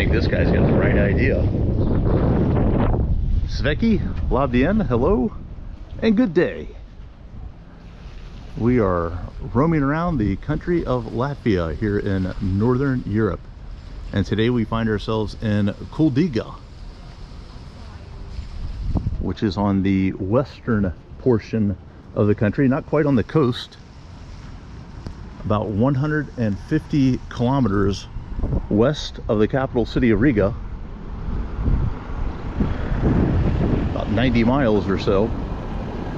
think this guy's got the right idea. Sveki, labdien, hello, and good day. We are roaming around the country of Latvia here in Northern Europe. And today we find ourselves in Kuldīga, which is on the western portion of the country, not quite on the coast. About 150 kilometers west of the capital city of Riga. About 90 miles or so.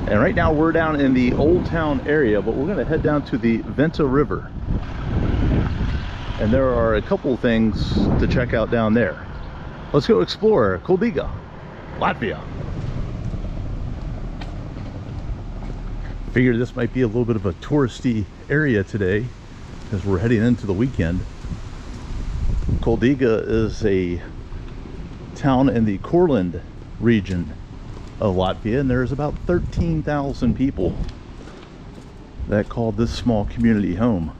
And right now we're down in the Old Town area, but we're going to head down to the Venta River. And there are a couple things to check out down there. Let's go explore Kuldīga, Latvia. Figured this might be a little bit of a touristy area today because we're heading into the weekend. Kuldīga is a town in the Courland region of Latvia, and there's about 13,000 people that call this small community home.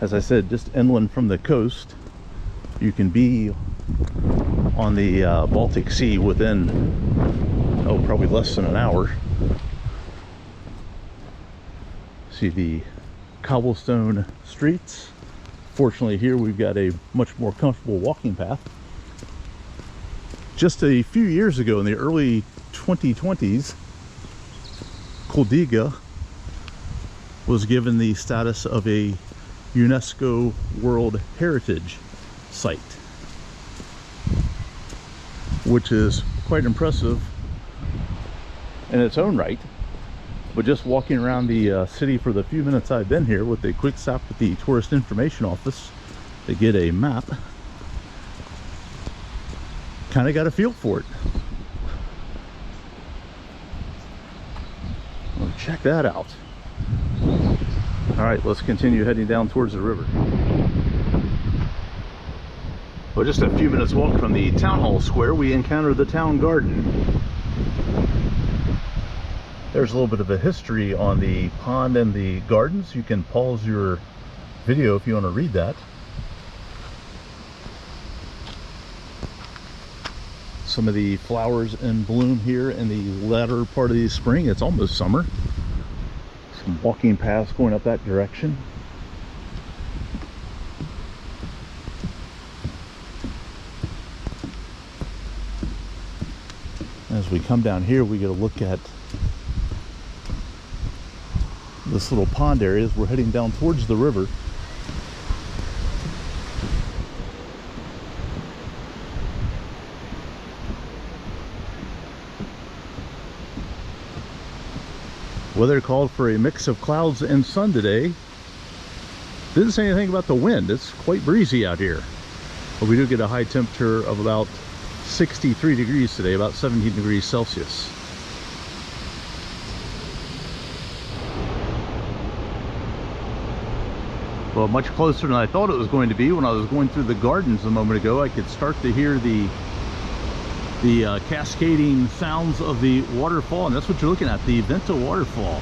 As I said, just inland from the coast, you can be on the Baltic Sea within, probably less than an hour. See the cobblestone streets. Fortunately here we've got a much more comfortable walking path. Just a few years ago, in the early 2020s, Kuldīga was given the status of a UNESCO World Heritage Site, which is quite impressive in its own right. But just walking around the city for the few minutes I've been here, with a quick stop at the Tourist Information Office to get a map, kind of got a feel for it. Well, check that out. All right, let's continue heading down towards the river. Well, just a few minutes walk from the town hall square, we encounter the town garden. There's a little bit of a history on the pond and the gardens. You can pause your video if you want to read that. Some of the flowers in bloom here in the latter part of the spring. It's almost summer. Some walking paths going up that direction. As we come down here, we get a look at this little pond area as we're heading down towards the river. Weather called for a mix of clouds and sun today. Didn't say anything about the wind. It's quite breezy out here. But we do get a high temperature of about 63 degrees today, about 17 degrees Celsius. Well, much closer than I thought it was going to be. When I was going through the gardens a moment ago, I could start to hear the cascading sounds of the waterfall, and that's what you're looking at, the Venta waterfall.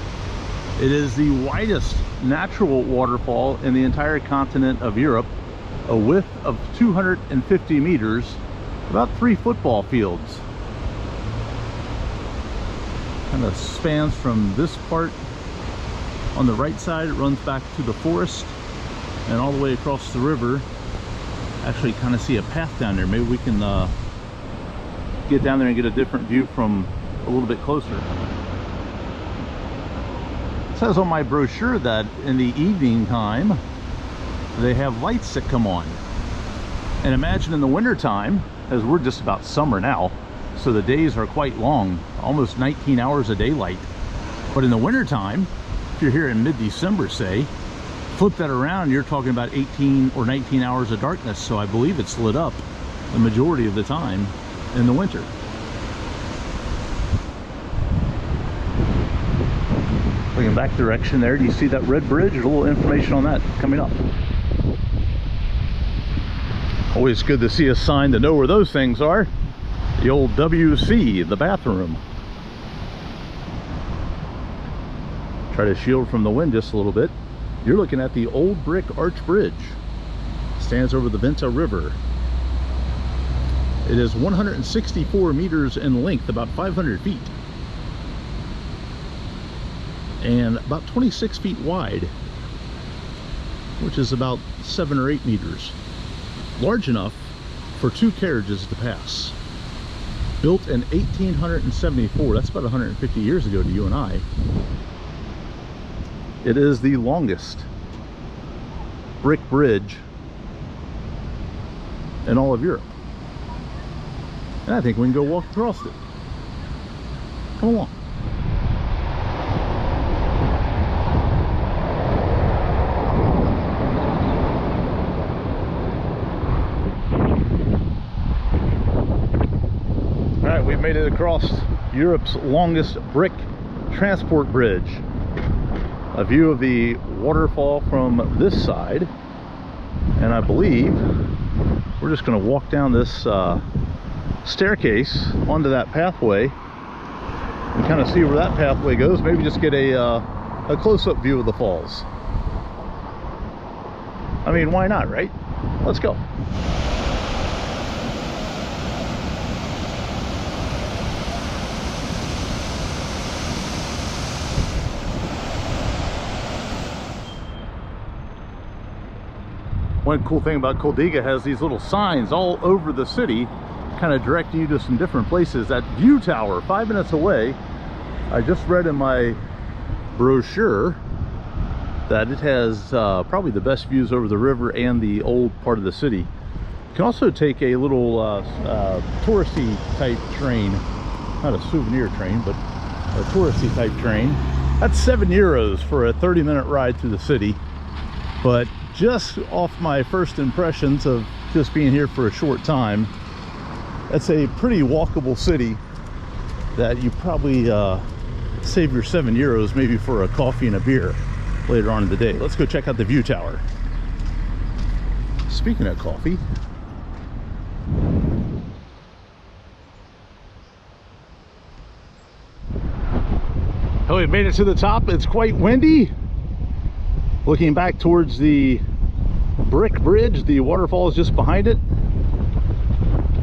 It is the widest natural waterfall in the entire continent of Europe, a width of 250 meters, about 3 football fields. Kind of spans from this part on the right side, it runs back to the forest and all the way across the river. Actually kind of see a path down there. Maybe we can get down there and get a different view from a little bit closer. It says on my brochure that in the evening time they have lights that come on. And imagine in the winter time, as we're just about summer now, so the days are quite long, almost 19 hours of daylight. But in the winter time, if you're here in mid-December, say, flip that around, you're talking about 18 or 19 hours of darkness. So I believe it's lit up the majority of the time in the winter. Looking back direction there, do you see that red bridge? There's a little information on that coming up. Always good to see a sign to know where those things are. The old WC, the bathroom. Try to shield from the wind just a little bit. You're looking at the old brick arch bridge. Stands over the Venta River. It is 164 meters in length, about 500 feet. And about 26 feet wide, which is about 7 or 8 meters. Large enough for 2 carriages to pass. Built in 1874, that's about 150 years ago to you and I. It is the longest brick bridge in all of Europe. And I think we can go walk across it. Come along. Alright, we've made it across Europe's longest brick transport bridge. A view of the waterfall from this side. And I believe we're just going to walk down this staircase onto that pathway and kind of see where that pathway goes. Maybe just get a close-up view of the falls. I mean, why not, right? Let's go. One cool thing about Kuldīga has these little signs all over the city, kind of directing you to some different places. That view tower 5 minutes away, I just read in my brochure that it has probably the best views over the river and the old part of the city. You can also take a little touristy type train, not a souvenir train, but a touristy type train. That's €7 for a 30-minute ride through the city. But just off my first impressions of just being here for a short time, that's a pretty walkable city that you probably save your €7 maybe for a coffee and a beer later on in the day. Let's go check out the view tower. Speaking of coffee, oh, we made it to the top. It's quite windy. Looking back towards the brick bridge, the waterfall is just behind it.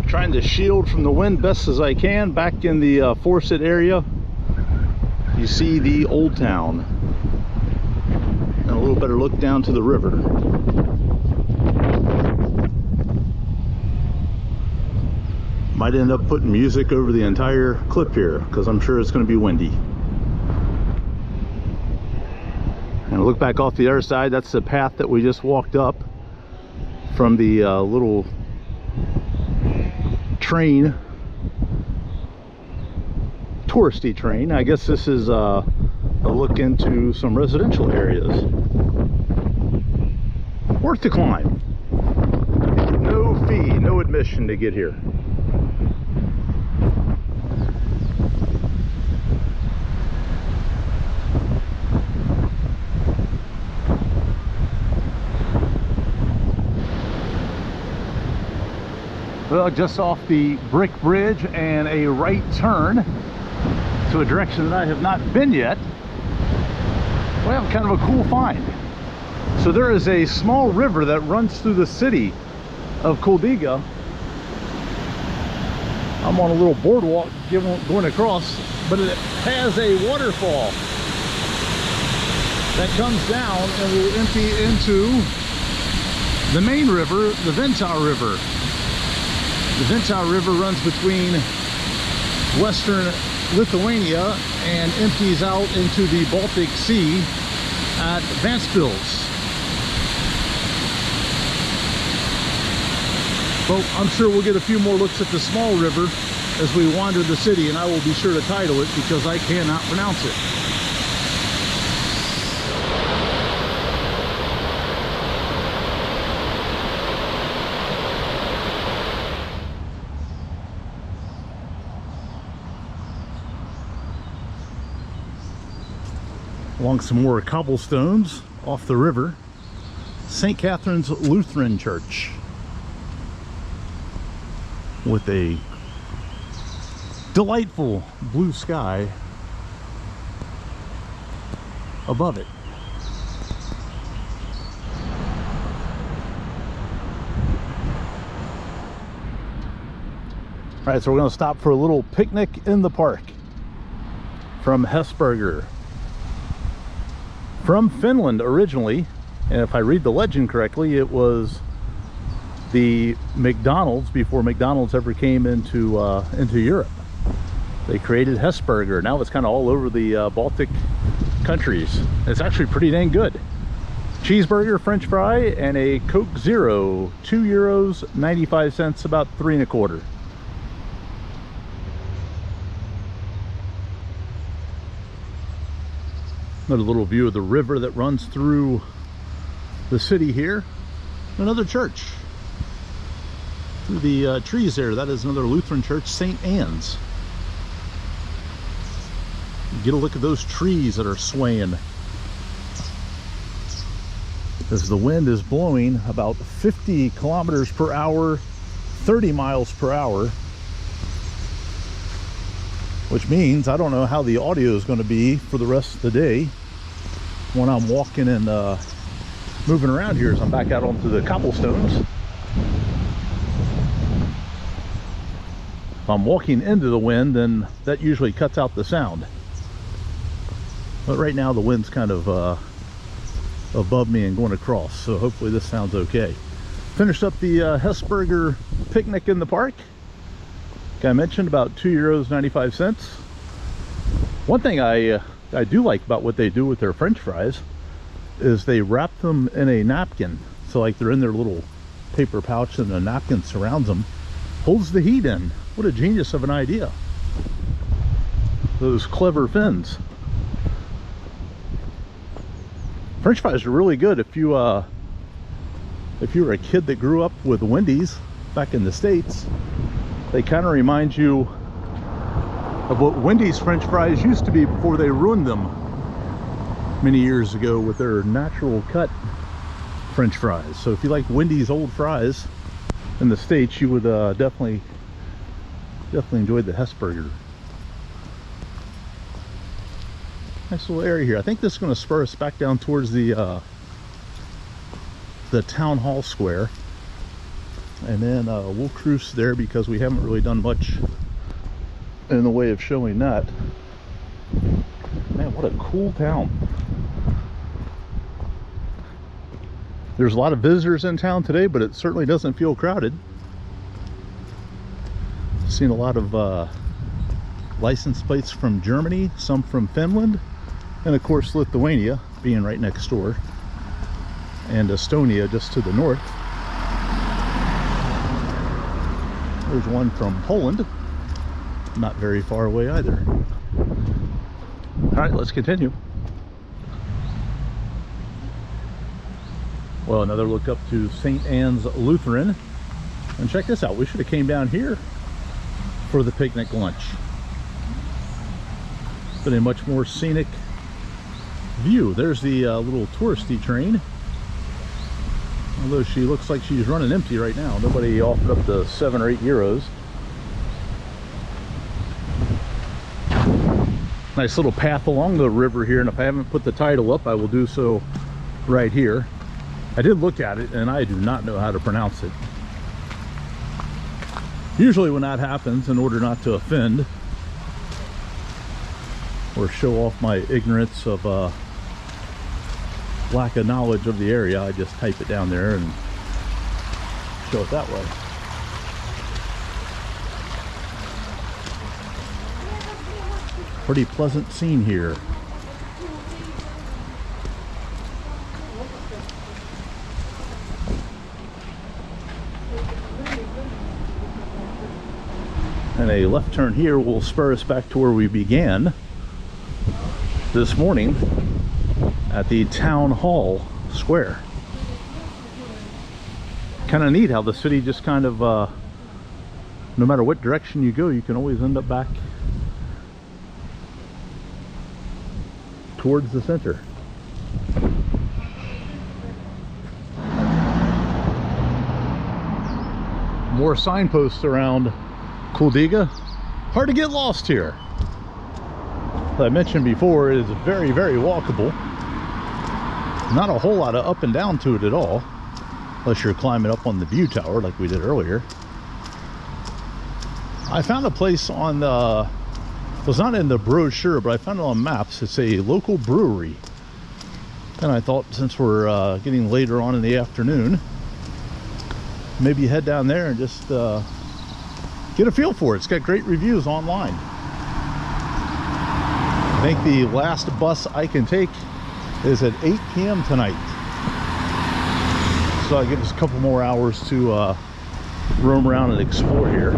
Trying to shield from the wind best as I can. Back in the forested area, you see the old town. And a little better look down to the river. Might end up putting music over the entire clip here, because I'm sure it's going to be windy. And look back off the other side, that's the path that we just walked up from the little train, touristy train. I guess this is a look into some residential areas. Worth the climb. No fee, no admission to get here. Well, just off the brick bridge and a right turn to a direction that I have not been yet, we have kind of a cool find. So there is a small river that runs through the city of Kuldīga. I'm on a little boardwalk going across, but it has a waterfall that comes down and will empty into the main river, the Venta River. The Venta River runs between western Lithuania and empties out into the Baltic Sea at Ventspils. Well, I'm sure we'll get a few more looks at the small river as we wander the city, and I will be sure to title it because I cannot pronounce it. Along some more cobblestones off the river, St. Catherine's Lutheran Church, with a delightful blue sky above it. All right, so we're going to stop for a little picnic in the park from Hesburger. From Finland originally, and if I read the legend correctly, it was the McDonald's before McDonald's ever came into Europe. They created Hesburger. Now it's kind of all over the Baltic countries. It's actually pretty dang good. Cheeseburger, French fry, and a Coke Zero, €2.95, about 3 1/4. Another little view of the river that runs through the city here. Another church. Through the trees there, that is another Lutheran church, St. Anne's. Get a look at those trees that are swaying. As the wind is blowing about 50 kilometers per hour, 30 miles per hour. Which means I don't know how the audio is going to be for the rest of the day when I'm walking and moving around here as I'm back out onto the cobblestones. If I'm walking into the wind, then that usually cuts out the sound. But right now the wind's kind of above me and going across, so hopefully this sounds okay. Finished up the Hesburger picnic in the park. Like I mentioned, about €2.95. One thing I do like about what they do with their French fries is they wrap them in a napkin. So like they're in their little paper pouch and a napkin surrounds them. Holds the heat in. What a genius of an idea. Those clever Finns. French fries are really good if you were a kid that grew up with Wendy's back in the States. They kind of remind you of what Wendy's French fries used to be before they ruined them many years ago with their natural cut French fries. So if you like Wendy's old fries in the States, you would definitely enjoy the Hesburger. Nice little area here. I think this is going to spur us back down towards the town hall square, and then we'll cruise there because we haven't really done much in the way of showing that. Man, what a cool town. There's a lot of visitors in town today, but it certainly doesn't feel crowded. Seen a lot of license plates from Germany, some from Finland, and of course Lithuania being right next door, and Estonia just to the north. There's one from Poland, not very far away either. All right, let's continue. Well, another look up to St. Anne's Lutheran, and check this out. We should have came down here for the picnic lunch. But a much more scenic view. There's the little touristy train. Although she looks like she's running empty right now. Nobody offered up the €7 or €8. Nice little path along the river here, and if I haven't put the title up, I will do so right here. I did look at it, and I do not know how to pronounce it. Usually when that happens, in order not to offend or show off my ignorance of lack of knowledge of the area, I just type it down there and show it that way. Pretty pleasant scene here. And a left turn here will spur us back to where we began this morning at the town hall square. Kind of neat how the city just kind of no matter what direction you go, you can always end up back towards the center. More signposts around Kuldīga. Hard to get lost here. As I mentioned before, it is very, very walkable. Not a whole lot of up and down to it at all, unless you're climbing up on the view tower like we did earlier. I found a place on the, it was not in the brochure, but I found it on maps. It's a local brewery. And I thought, since we're getting later on in the afternoon, maybe head down there and just get a feel for it. It's got great reviews online. I think the last bus I can take is at 8 p.m. tonight. So I'll give us a couple more hours to roam around and explore here.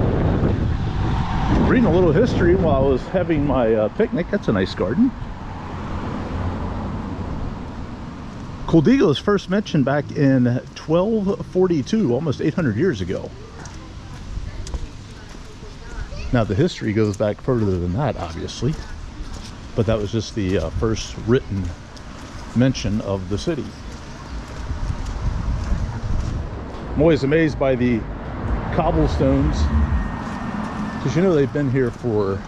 Reading a little history while I was having my picnic. That's a nice garden. Kuldīga was first mentioned back in 1242, almost 800 years ago. Now the history goes back further than that, obviously, but that was just the first written mention of the city. I'm always amazed by the cobblestones, because you know they've been here for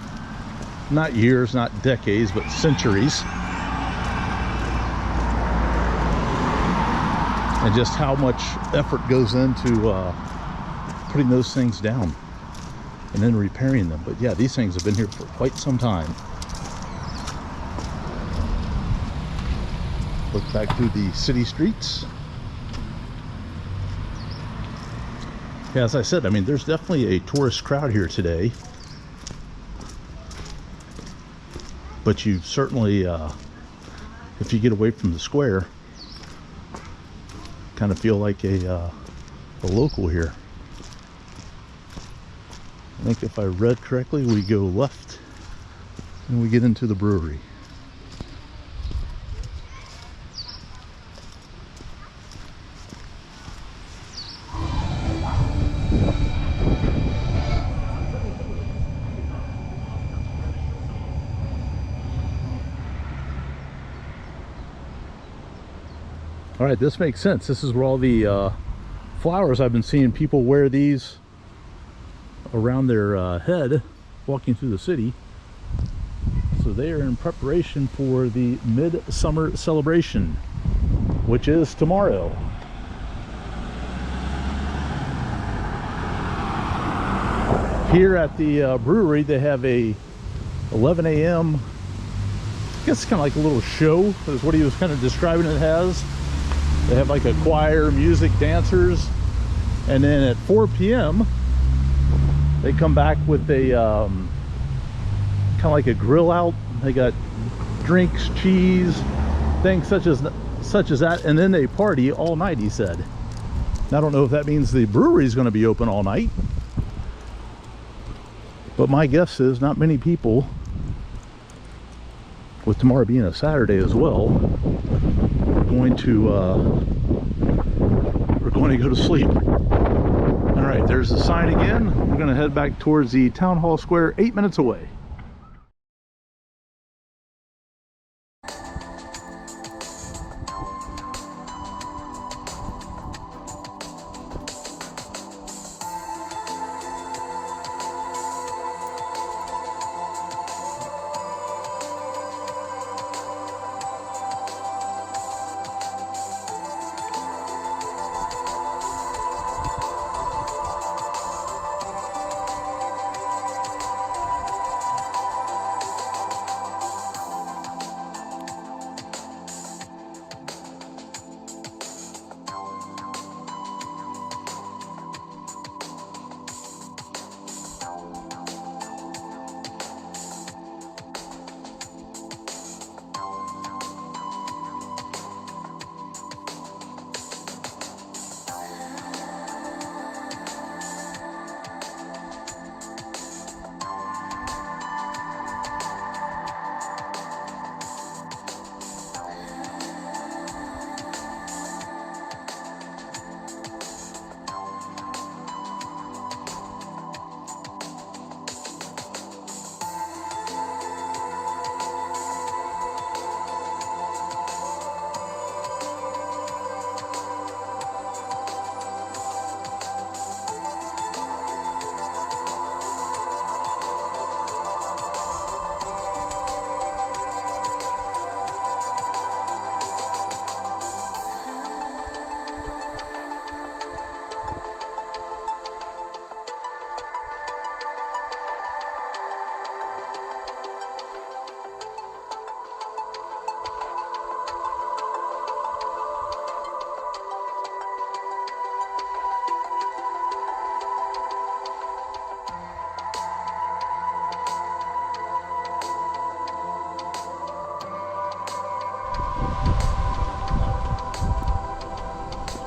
not years, not decades, but centuries. And just how much effort goes into putting those things down and then repairing them. But yeah, these things have been here for quite some time. Look back through the city streets. Yeah, as I said, I mean, there's definitely a tourist crowd here today. But you certainly, if you get away from the square, kind of feel like a local here. I think if I read correctly, we go left and we get into the brewery. All right, this makes sense. This is where all the flowers, I've been seeing people wear these around their head walking through the city. So they are in preparation for the Midsommer celebration, which is tomorrow. Here at the brewery, they have a 11 a.m. I guess it's kind of like a little show, is what he was kind of describing it as. They have like a choir, music, dancers, and then at 4 p.m. they come back with a kind of like a grill out. They got drinks, cheese, things such as that, and then they party all night, he said. Now, I don't know if that means the brewery is going to be open all night, but my guess is not many people, with tomorrow being a Saturday as well, we're going to go to sleep. All right, there's the sign again. We're going to head back towards the town hall square, 8 minutes away.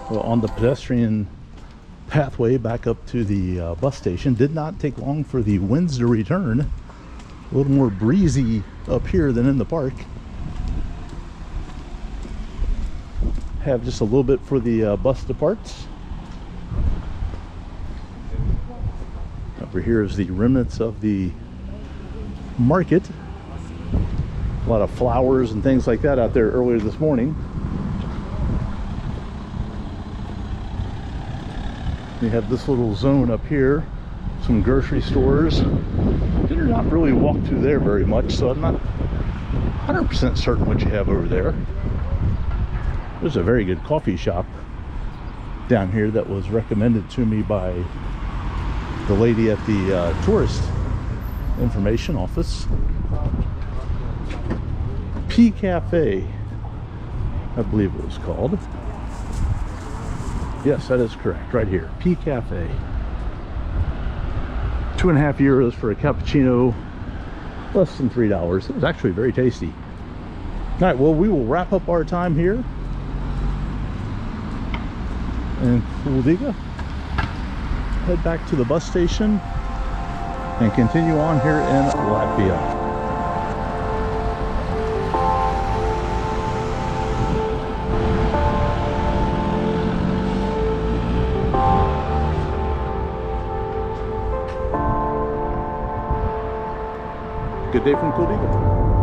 Well, on the pedestrian pathway back up to the bus station. Did not take long for the winds to return. A little more breezy up here than in the park. Have just a little bit for the bus departs. Over here is the remnants of the market. A lot of flowers and things like that out there earlier this morning. We have this little zone up here, some grocery stores. Did not really walk through there very much, so I'm not 100% certain what you have over there. There's a very good coffee shop down here that was recommended to me by the lady at the tourist information office. P Cafe, I believe it was called. Yes, that is correct, right here, P Cafe. 2.5 euros for a cappuccino, less than $3. It was actually very tasty. All right, well, we will wrap up our time here in Kuldīga, head back to the bus station, and continue on here in Latvia. Good day from Kuldīga.